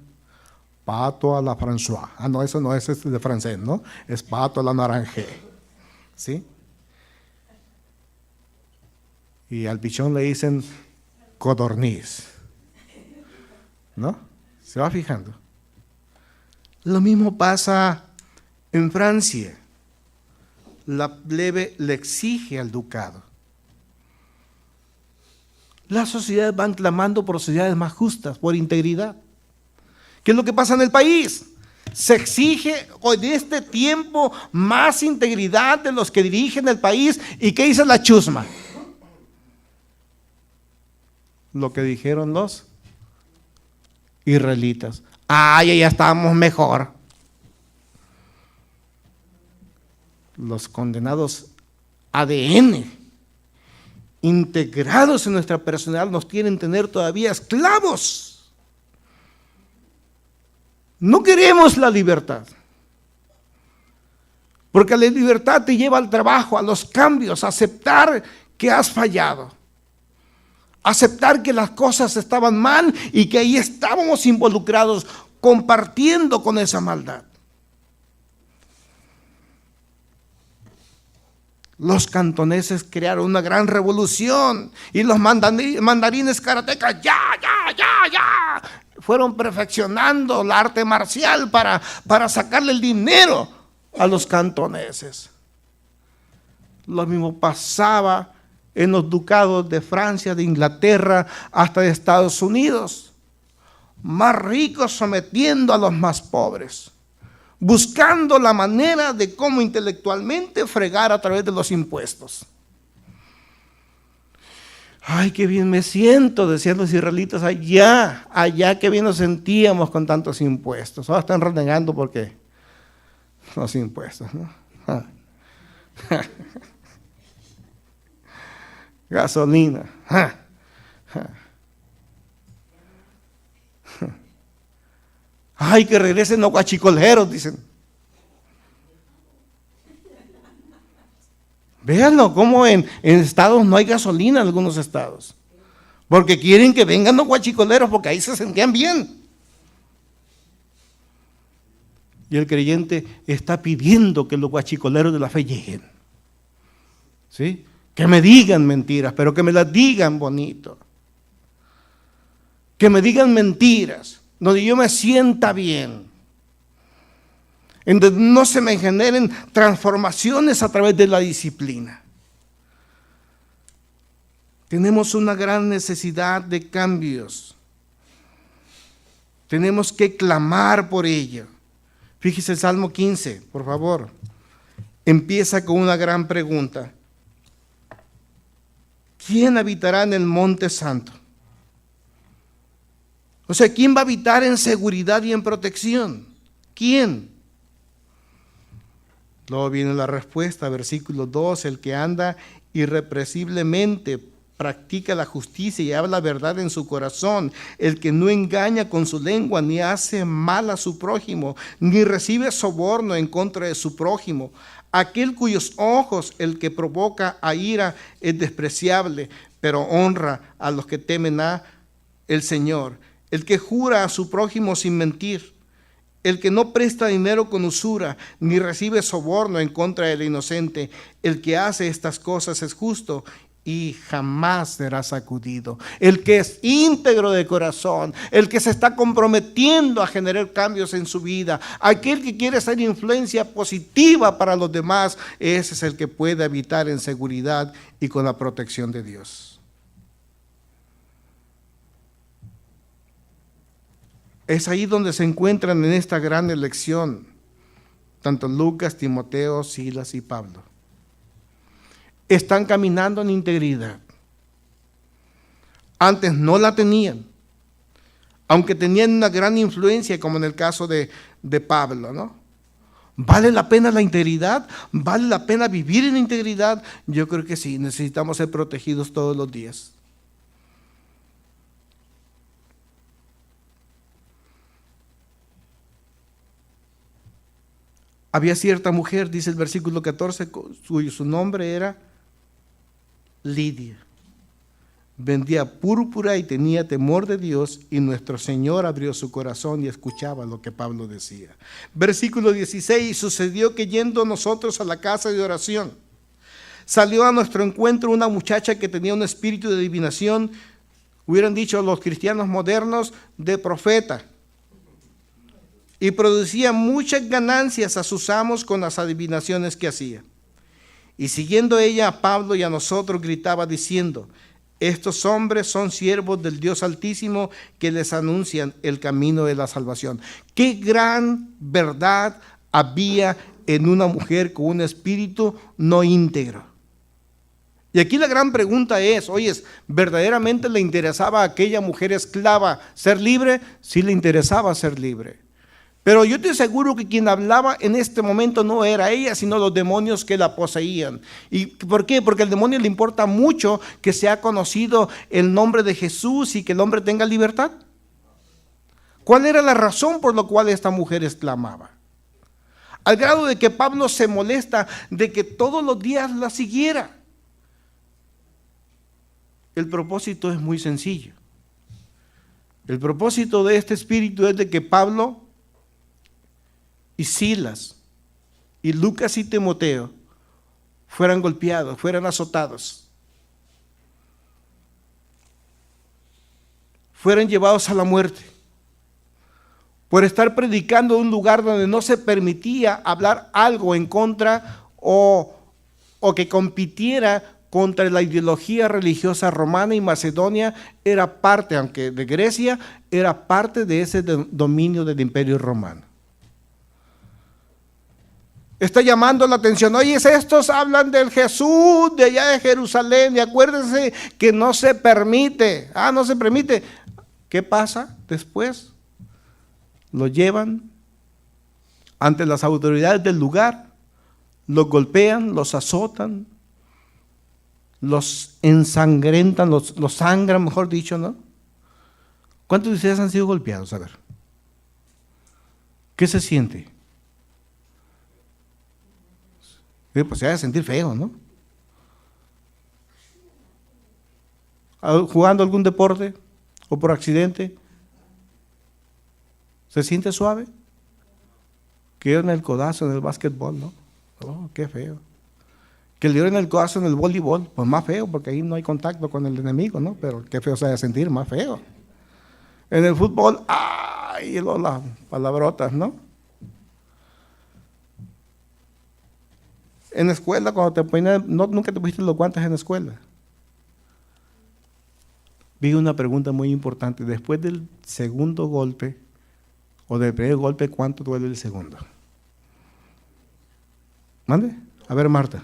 Pato a la François. No, eso no es de francés, ¿no? Es pato a la naranja. ¿Sí? Y al pichón le dicen codorniz. ¿No? ¿Se va fijando? Lo mismo pasa en Francia. La plebe le exige al ducado. Las sociedades van clamando por sociedades más justas, por integridad. ¿Qué es lo que pasa en el país? Se exige hoy en este tiempo más integridad de los que dirigen el país. ¿Y qué dice la chusma? Lo que dijeron los israelitas: ya estamos mejor. Los condenados ADN integrados en nuestra personalidad nos quieren tener todavía esclavos. No queremos la libertad, porque la libertad te lleva al trabajo, a los cambios, a aceptar que has fallado, aceptar que las cosas estaban mal y que ahí estábamos involucrados compartiendo con esa maldad. Los cantoneses crearon una gran revolución y los mandarines karatecas ya fueron perfeccionando el arte marcial para sacarle el dinero a los cantoneses. Lo mismo pasaba en los ducados de Francia, de Inglaterra, hasta de Estados Unidos. Más ricos sometiendo a los más pobres, buscando la manera de cómo intelectualmente fregar a través de los impuestos. Ay, qué bien me siento, decían los israelitas, allá qué bien nos sentíamos con tantos impuestos. Ahora están renegando porque los impuestos, ¿no? Gasolina. Ay, que regresen los guachicoleros, dicen. Véanlo, como en estados no hay gasolina en algunos estados. Porque quieren que vengan los guachicoleros, porque ahí se sentían bien. Y el creyente está pidiendo que los guachicoleros de la fe lleguen. ¿sí? Que me digan mentiras, pero que me las digan bonito. Que me digan mentiras, donde yo me sienta bien. En donde no se me generen transformaciones a través de la disciplina. Tenemos una gran necesidad de cambios. Tenemos que clamar por ello. Fíjese el Salmo 15, por favor. Empieza con una gran pregunta. ¿Quién habitará en el monte santo? O sea, ¿quién va a habitar en seguridad y en protección? ¿Quién? Luego viene la respuesta, versículo 2, el que anda irrepresiblemente, practica la justicia y habla verdad en su corazón, el que no engaña con su lengua, ni hace mal a su prójimo, ni recibe soborno en contra de su prójimo. Aquel cuyos ojos el que provoca a ira es despreciable, pero honra a los que temen a el Señor. El que jura a su prójimo sin mentir, el que no presta dinero con usura, ni recibe soborno en contra del inocente, el que hace estas cosas es justo y jamás será sacudido. El que es íntegro de corazón, el que se está comprometiendo a generar cambios en su vida, aquel que quiere ser influencia positiva para los demás, ese es el que puede habitar en seguridad y con la protección de Dios. Es ahí donde se encuentran en esta gran elección, tanto Lucas, Timoteo, Silas y Pablo. Están caminando en integridad. Antes no la tenían, aunque tenían una gran influencia, como en el caso de Pablo, ¿no? ¿Vale la pena la integridad? ¿Vale la pena vivir en integridad? Yo creo que sí, necesitamos ser protegidos todos los días. Había cierta mujer, dice el versículo 14, su nombre era Lidia. Vendía púrpura y tenía temor de Dios, y nuestro Señor abrió su corazón y escuchaba lo que Pablo decía. Versículo 16, sucedió que yendo nosotros a la casa de oración, salió a nuestro encuentro una muchacha que tenía un espíritu de adivinación, hubieran dicho los cristianos modernos, de profeta. Y producía muchas ganancias a sus amos con las adivinaciones que hacía. Y siguiendo ella a Pablo y a nosotros, gritaba diciendo: estos hombres son siervos del Dios Altísimo, que les anuncian el camino de la salvación. Qué gran verdad había en una mujer con un espíritu no íntegro. Y aquí la gran pregunta es, oye, ¿verdaderamente le interesaba a aquella mujer esclava ser libre? Sí le interesaba ser libre. Pero yo estoy seguro que quien hablaba en este momento no era ella, sino los demonios que la poseían. ¿Y por qué? Porque al demonio le importa mucho que sea conocido el nombre de Jesús y que el hombre tenga libertad. ¿Cuál era la razón por la cual esta mujer exclamaba? Al grado de que Pablo se molesta de que todos los días la siguiera. El propósito es muy sencillo. El propósito de este espíritu es de que Pablo y Silas y Lucas y Timoteo fueran golpeados, fueran azotados, fueran llevados a la muerte por estar predicando en un lugar donde no se permitía hablar algo en contra o que compitiera contra la ideología religiosa romana, y Macedonia era parte, aunque de Grecia, era parte de ese dominio del Imperio Romano. Está llamando la atención. Oye, estos hablan del Jesús de allá de Jerusalén, y acuérdense que no se permite. No se permite. ¿Qué pasa después? Lo llevan ante las autoridades del lugar, los golpean, los azotan, los ensangrentan, los sangran, mejor dicho, ¿no? ¿Cuántos de ustedes han sido golpeados? A ver. ¿Qué se siente? Pues se va a sentir feo, ¿no? Jugando algún deporte o por accidente, ¿se siente suave? Que en el codazo en el básquetbol, ¿no? Oh, qué feo. Que le dieron el codazo en el voleibol, pues más feo, porque ahí no hay contacto con el enemigo, ¿no? Pero qué feo se debe sentir, más feo. En el fútbol, ¡ay! Las palabrotas, ¿no? En la escuela, cuando te ponían, nunca te pusiste los guantes en la escuela. Vi una pregunta muy importante. Después del segundo golpe, o del primer golpe, ¿cuánto duele el segundo? ¿Mande? A ver, Marta.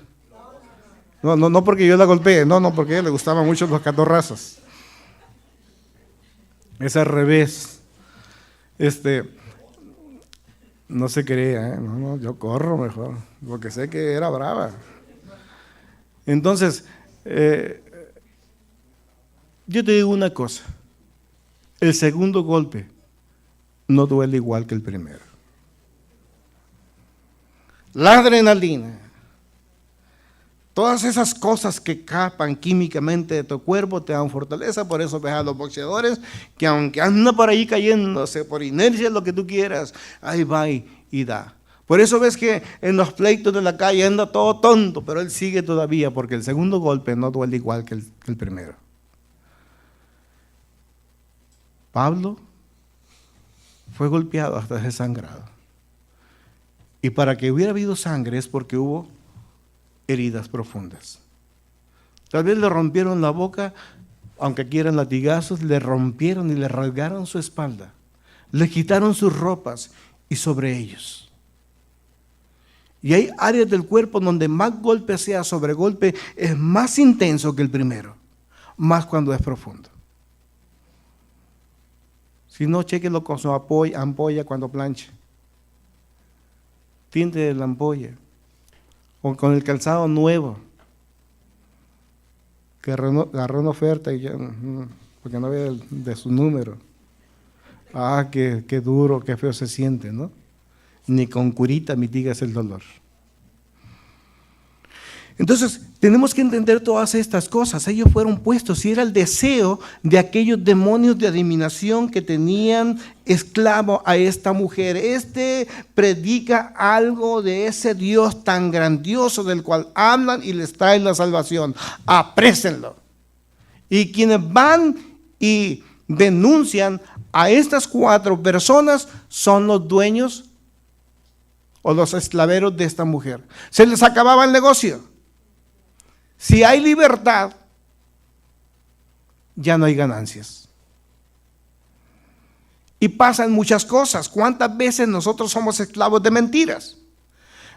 No porque yo la golpeé, no, porque a ella le gustaban mucho los catorrazos. Es al revés. No se crea, no, yo corro mejor, porque sé que era brava. Entonces, yo te digo una cosa, el segundo golpe no duele igual que el primero. La adrenalina, todas esas cosas que escapan químicamente de tu cuerpo te dan fortaleza. Por eso ves a los boxeadores que aunque anda por ahí cayéndose, por inercia, lo que tú quieras, ahí va y da. Por eso ves que en los pleitos de la calle anda todo tonto, pero él sigue todavía, porque el segundo golpe no duele igual que el primero. Pablo fue golpeado hasta desangrado. Y para que hubiera habido sangre es porque hubo heridas profundas. Tal vez le rompieron la boca, aunque aquí eran latigazos, le rompieron y le rasgaron su espalda. Le quitaron sus ropas y sobre ellos. Y hay áreas del cuerpo donde más golpe sea sobre golpe, es más intenso que el primero, más cuando es profundo. Si no, chéquelo con su ampolla cuando planche. Tinte de la ampolla. O con el calzado nuevo. Que agarró una oferta y ya, porque no había de su número. Qué duro, qué feo se siente, ¿no? Ni con curita mitigas el dolor. Entonces, tenemos que entender todas estas cosas. Ellos fueron puestos y era el deseo de aquellos demonios de adivinación que tenían esclavo a esta mujer. Predica algo de ese Dios tan grandioso del cual hablan y les traen la salvación. Aprésenlo. Y quienes van y denuncian a estas 4 personas son los dueños o los esclaveros de esta mujer. Se les acababa el negocio. Si hay libertad, ya no hay ganancias. Y pasan muchas cosas. ¿Cuántas veces nosotros somos esclavos de mentiras?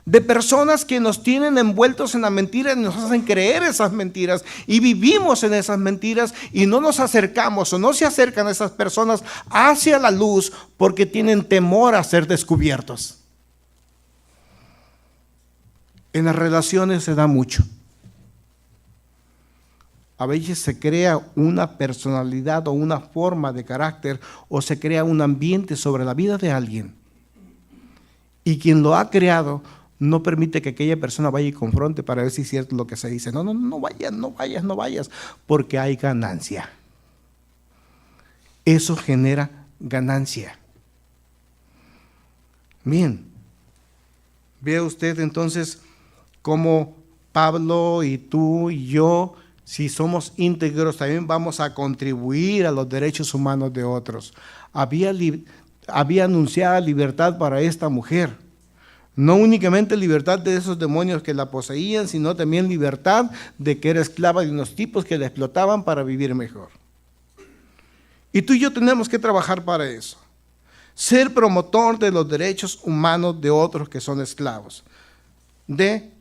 De personas que nos tienen envueltos en las mentiras y nos hacen creer esas mentiras y vivimos en esas mentiras y no nos acercamos o no se acercan esas personas hacia la luz porque tienen temor a ser descubiertos. En las relaciones se da mucho. A veces se crea una personalidad o una forma de carácter o se crea un ambiente sobre la vida de alguien. Y quien lo ha creado no permite que aquella persona vaya y confronte para ver si es cierto lo que se dice. No vayas, porque hay ganancia. Eso genera ganancia. Bien, vea usted entonces cómo Pablo y tú y yo, si somos íntegros, también vamos a contribuir a los derechos humanos de otros. Había anunciada libertad para esta mujer. No únicamente libertad de esos demonios que la poseían, sino también libertad de que era esclava de unos tipos que la explotaban para vivir mejor. Y tú y yo tenemos que trabajar para eso. Ser promotor de los derechos humanos de otros que son esclavos. De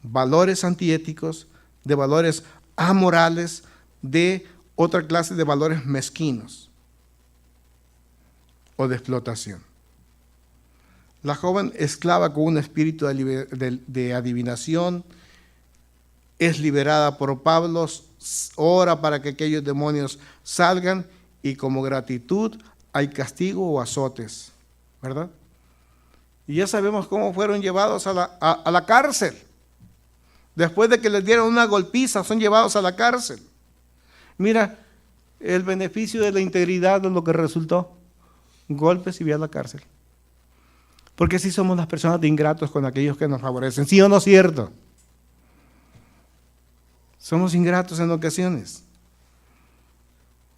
valores antiéticos, de valores amorales, de otra clase de valores mezquinos o de explotación. La joven esclava con un espíritu de adivinación es liberada por Pablo, ora para que aquellos demonios salgan y como gratitud hay castigo o azotes, ¿verdad? Y ya sabemos cómo fueron llevados a la cárcel. Después de que les dieron una golpiza, son llevados a la cárcel. Mira, el beneficio de la integridad de lo que resultó. Golpes y vía a la cárcel. Porque si somos las personas de ingratos con aquellos que nos favorecen. ¿Sí o no es cierto? Somos ingratos en ocasiones.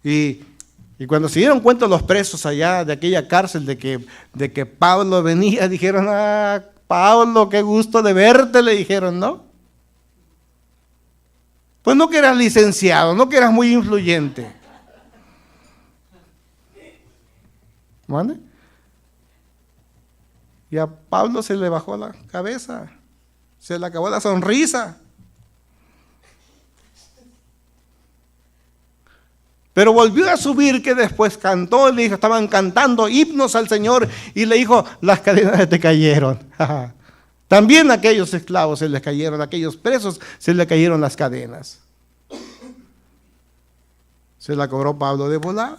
Y cuando se dieron cuenta los presos allá de aquella cárcel de que Pablo venía, dijeron: ah, Pablo, qué gusto de verte, le dijeron, ¿no? Pues no que eras licenciado, no que eras muy influyente. ¿Vale? Y a Pablo se le bajó la cabeza, se le acabó la sonrisa. Pero volvió a subir, que después cantó, le dijo, estaban cantando himnos al Señor, y le dijo: las cadenas te cayeron. También a aquellos esclavos se les cayeron, a aquellos presos se les cayeron las cadenas. Se la cobró Pablo de volada.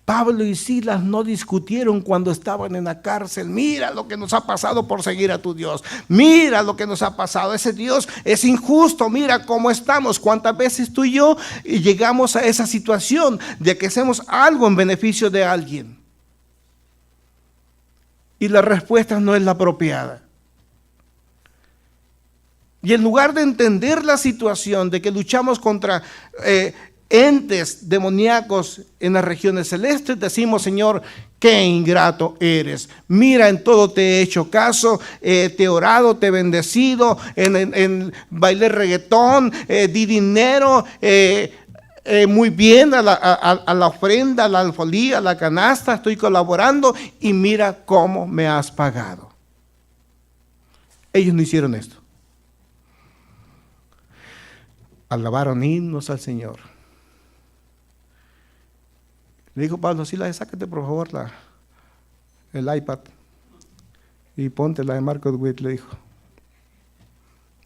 Pablo y Silas no discutieron cuando estaban en la cárcel. Mira lo que nos ha pasado por seguir a tu Dios. Mira lo que nos ha pasado. Ese Dios es injusto. Mira cómo estamos. Cuántas veces tú y yo llegamos a esa situación de que hacemos algo en beneficio de alguien y la respuesta no es la apropiada. Y en lugar de entender la situación de que luchamos contra entes demoníacos en las regiones celestes, decimos: Señor, qué ingrato eres. Mira, en todo te he hecho caso, te he orado, te he bendecido, en bailé reggaetón, di dinero, muy bien a la ofrenda, a la alfolía, a la canasta, estoy colaborando y mira cómo me has pagado. Ellos no hicieron esto. Alabaron himnos al Señor. Le dijo Pablo: Silas, sácate por favor el iPad y ponte la de Marcos Witt, le dijo.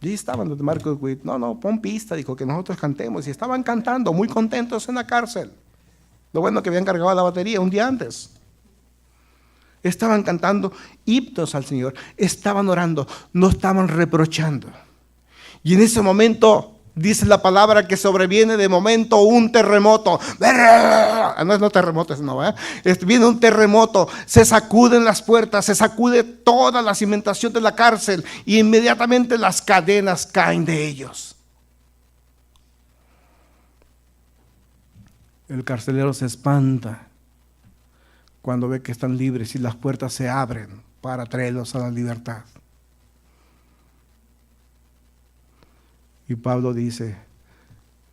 Y estaban los de Marcos Witt. No, pon pista, dijo, que nosotros cantemos. Y estaban cantando, muy contentos en la cárcel. Lo bueno que habían cargado la batería un día antes. Estaban cantando himnos al Señor, estaban orando, no estaban reprochando. Y en ese momento dice la palabra que sobreviene de momento un terremoto. No terremotos, no, viene un terremoto, se sacuden las puertas, se sacude toda la cimentación de la cárcel y inmediatamente las cadenas caen de ellos. El carcelero se espanta cuando ve que están libres y las puertas se abren para traerlos a la libertad. Y Pablo dice: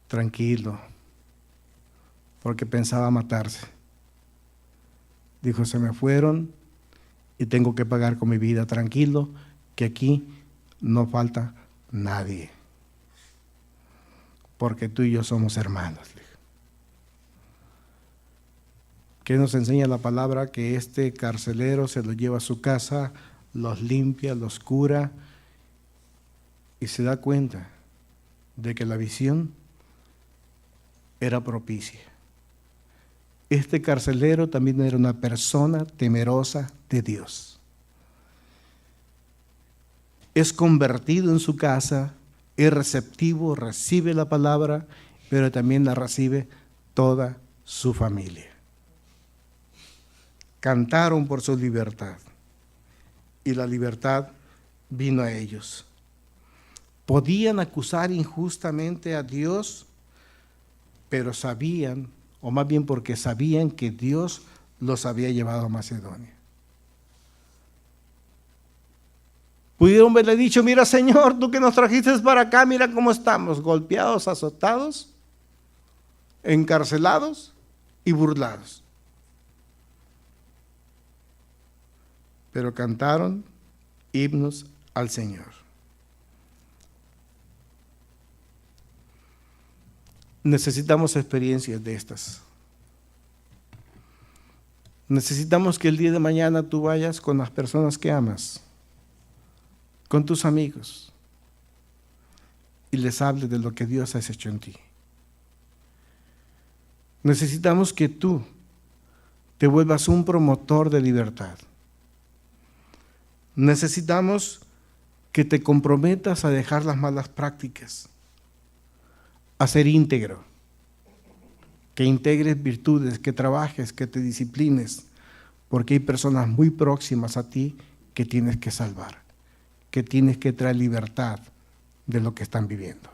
tranquilo, porque pensaba matarse. Dijo: se me fueron y tengo que pagar con mi vida. Tranquilo, que aquí no falta nadie, porque tú y yo somos hermanos. ¿Qué nos enseña la palabra? Que este carcelero se los lleva a su casa, los limpia, los cura y se da cuenta de que la visión era propicia. Este carcelero también era una persona temerosa de Dios. Es convertido en su casa, es receptivo, recibe la palabra, pero también la recibe toda su familia. Cantaron por su libertad y la libertad vino a ellos. Podían acusar injustamente a Dios, pero sabían, o más bien porque sabían que Dios los había llevado a Macedonia. Pudieron haberle dicho: mira, Señor, tú que nos trajiste para acá, mira cómo estamos, golpeados, azotados, encarcelados y burlados. Pero cantaron himnos al Señor. Necesitamos experiencias de estas. Necesitamos que el día de mañana tú vayas con las personas que amas, con tus amigos, y les hables de lo que Dios ha hecho en ti. Necesitamos que tú te vuelvas un promotor de libertad. Necesitamos que te comprometas a dejar las malas prácticas, a ser íntegro, que integres virtudes, que trabajes, que te disciplines, porque hay personas muy próximas a ti que tienes que salvar, que tienes que traer libertad de lo que están viviendo.